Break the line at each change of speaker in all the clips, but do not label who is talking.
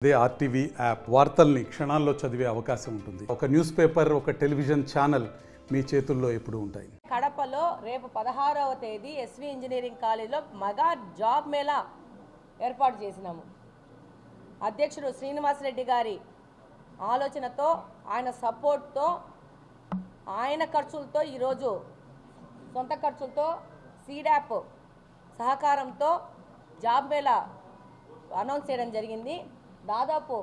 అదే RTV app వార్తల్ని క్షణాల్లో చదివే అవకాశం ఉంటుంది. ఒక న్యూస్ పేపర్, ఒక టెలివిజన్ ఛానల్ మీ చేతుల్లో ఎప్పుడూ ఉంటాయి.
కడపలో రేపు 16వ తేదీ ఎస్వి ఇంజనీరింగ్ కాలేజీలో మెగా జాబ్ మేళా ఏర్పాటు చేసినాము. అధ్యక్షుడు శ్రీనివాసరెడ్డి గారి ఆలోచనతో, ఆయన సపోర్ట్తో, ఆయన ఖర్చులతో, ఈరోజు సొంత ఖర్చులతో, సీడాప్ సహకారంతో జాబ్ మేళా అనౌన్స్ చేయడం జరిగింది. దాదాపు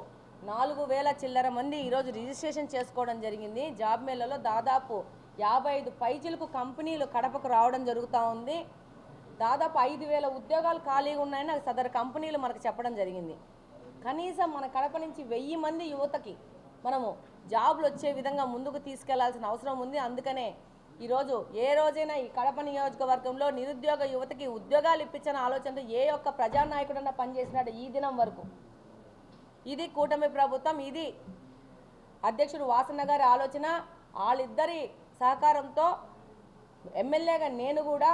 4000 చిల్లర మంది ఈరోజు రిజిస్ట్రేషన్ చేసుకోవడం జరిగింది. జాబ్ మేళాలో దాదాపు 55 పైచిలకు కంపెనీలు కడపకు రావడం జరుగుతూ ఉంది. దాదాపు 5000 ఉద్యోగాలు ఖాళీగా ఉన్నాయని సదరు కంపెనీలు మనకు చెప్పడం జరిగింది. కనీసం మన కడప నుంచి 1000 మంది యువతకి మనము జాబులు వచ్చే విధంగా ముందుకు తీసుకెళ్లాల్సిన అవసరం ఉంది. అందుకనే ఈరోజు ఏ రోజైనా ఈ కడప నియోజకవర్గంలో నిరుద్యోగ యువతకి ఉద్యోగాలు ఇప్పించిన ఆలోచనతో ఏ ఒక్క ప్రజానాయకుడన్నా పనిచేసినాడు ఈ దినం వరకు. ఇది కూటమి ప్రభుత్వం, ఇది అధ్యక్షుడు వాసన్న గారి ఆలోచన. వాళ్ళిద్దరి సహకారంతో ఎమ్మెల్యేగా నేను కూడా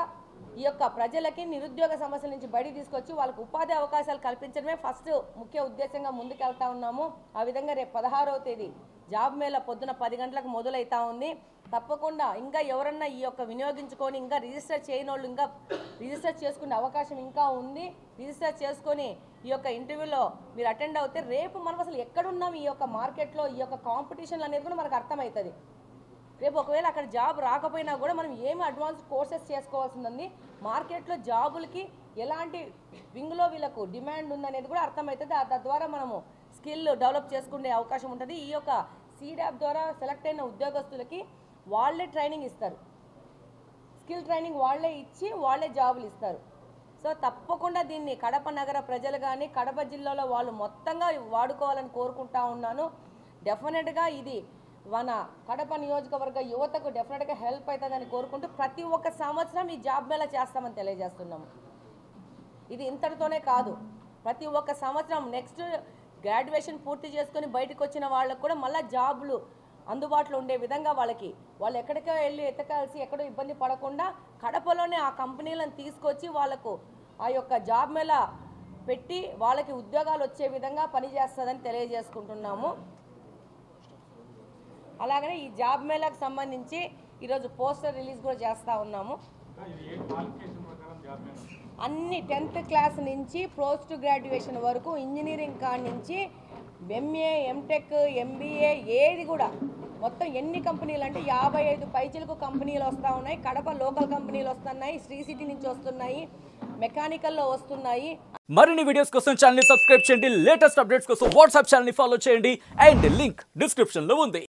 ఈ యొక్క ప్రజలకి నిరుద్యోగ సమస్యల నుంచి బయట తీసుకొచ్చి వాళ్ళకు ఉపాధి అవకాశాలు కల్పించడమే ఫస్ట్ ముఖ్య ఉద్దేశంగా ముందుకెళ్తా ఉన్నాము. ఆ విధంగా రేపు 16వ తేదీ జాబ్ మేళా పొద్దున 10 గంటలకు మొదలవుతా ఉంది. తప్పకుండా ఇంకా ఎవరన్నా ఈ యొక్క వినియోగించుకొని ఇంకా రిజిస్టర్ చేయని వాళ్ళు ఇంకా రిజిస్టర్ చేసుకునే అవకాశం ఇంకా ఉంది. రిజిస్టర్ చేసుకొని ఈ యొక్క ఇంటర్వ్యూలో మీరు అటెండ్ అవుతే రేపు మనం అసలు ఎక్కడున్నాం ఈ యొక్క మార్కెట్లో, ఈ యొక్క కాంపిటీషన్ అనేది కూడా మనకు అర్థమవుతుంది. రేపు ఒకవేళ అక్కడ జాబ్ రాకపోయినా కూడా మనం ఏమి అడ్వాన్స్ కోర్సెస్ చేసుకోవాల్సి ఉంది, మార్కెట్లో జాబులకి ఎలాంటి వింగ్లో వీళ్ళకు డిమాండ్ ఉందనేది కూడా అర్థమవుతుంది. తద్వారా మనము స్కిల్ డెవలప్ చేసుకునే అవకాశం ఉంటుంది. ఈ యొక్క సీడాప్ ద్వారా సెలెక్ట్ అయిన ఉద్యోగస్తులకి వాళ్ళే ట్రైనింగ్ ఇస్తారు, స్కిల్ ట్రైనింగ్ వాళ్ళే ఇచ్చి వాళ్ళే జాబులు ఇస్తారు. సో తప్పకుండా దీన్ని కడప నగర ప్రజలు కానీ కడప జిల్లాలో వాళ్ళు మొత్తంగా వాడుకోవాలని కోరుకుంటా ఉన్నాను. డెఫినెట్గా ఇది మన కడప నియోజకవర్గ యువతకు డెఫినెట్గా హెల్ప్ అవుతుందని కోరుకుంటూ ప్రతి ఒక్క సంవత్సరం ఈ జాబ్ మేళా చేస్తామని తెలియజేస్తున్నాము. ఇది ఇంతటితోనే కాదు, ప్రతి ఒక్క సంవత్సరం నెక్స్ట్ గ్రాడ్యుయేషన్ పూర్తి చేసుకొని బయటకు వచ్చిన వాళ్ళకు కూడా మళ్ళీ జాబులు అందుబాటులో ఉండే విధంగా వాళ్ళు ఎక్కడికో వెళ్ళి ఎత్తకాల్సి ఎక్కడో ఇబ్బంది పడకుండా కడపలోనే ఆ కంపెనీలను తీసుకొచ్చి వాళ్ళకు ఆ యొక్క జాబ్ మేళా పెట్టి వాళ్ళకి ఉద్యోగాలు వచ్చే విధంగా పనిచేస్తుందని తెలియజేసుకుంటున్నాము. అలాగనే ఈ జాబ్ మేళాకు సంబంధించి ఈరోజు పోస్టర్ రిలీజ్ కూడా చేస్తూ ఉన్నాము. అన్ని 10th క్లాస్ నుంచి పోస్ట్ గ్రాడ్యుయేషన్ వరకు ఇంజనీరింగ్ కాడి నుంచి ఎంఏ, ఎంటెక్, ఎంబీఏ ఏది కూడా మొత్తం ఎన్ని కంపెనీలు అంటే 55 పైచిలకు కంపెనీలు వస్తూ ఉన్నాయి. కడప లోకల్ కంపెనీలు వస్తున్నాయి, శ్రీ సిటీ నుంచి వస్తున్నాయి, మెకానికల్లో వస్తున్నాయి.
మరిన్ని వీడియోస్ కోసం ఛానల్ ని సబ్స్క్రైబ్ చేయండి. లేటెస్ట్ అప్డేట్స్ కోసం వాట్సాప్ ఛానల్ ని ఫాలో చేయండి. అండ్ లింక్ డిస్క్రిప్షన్ లో ఉంది.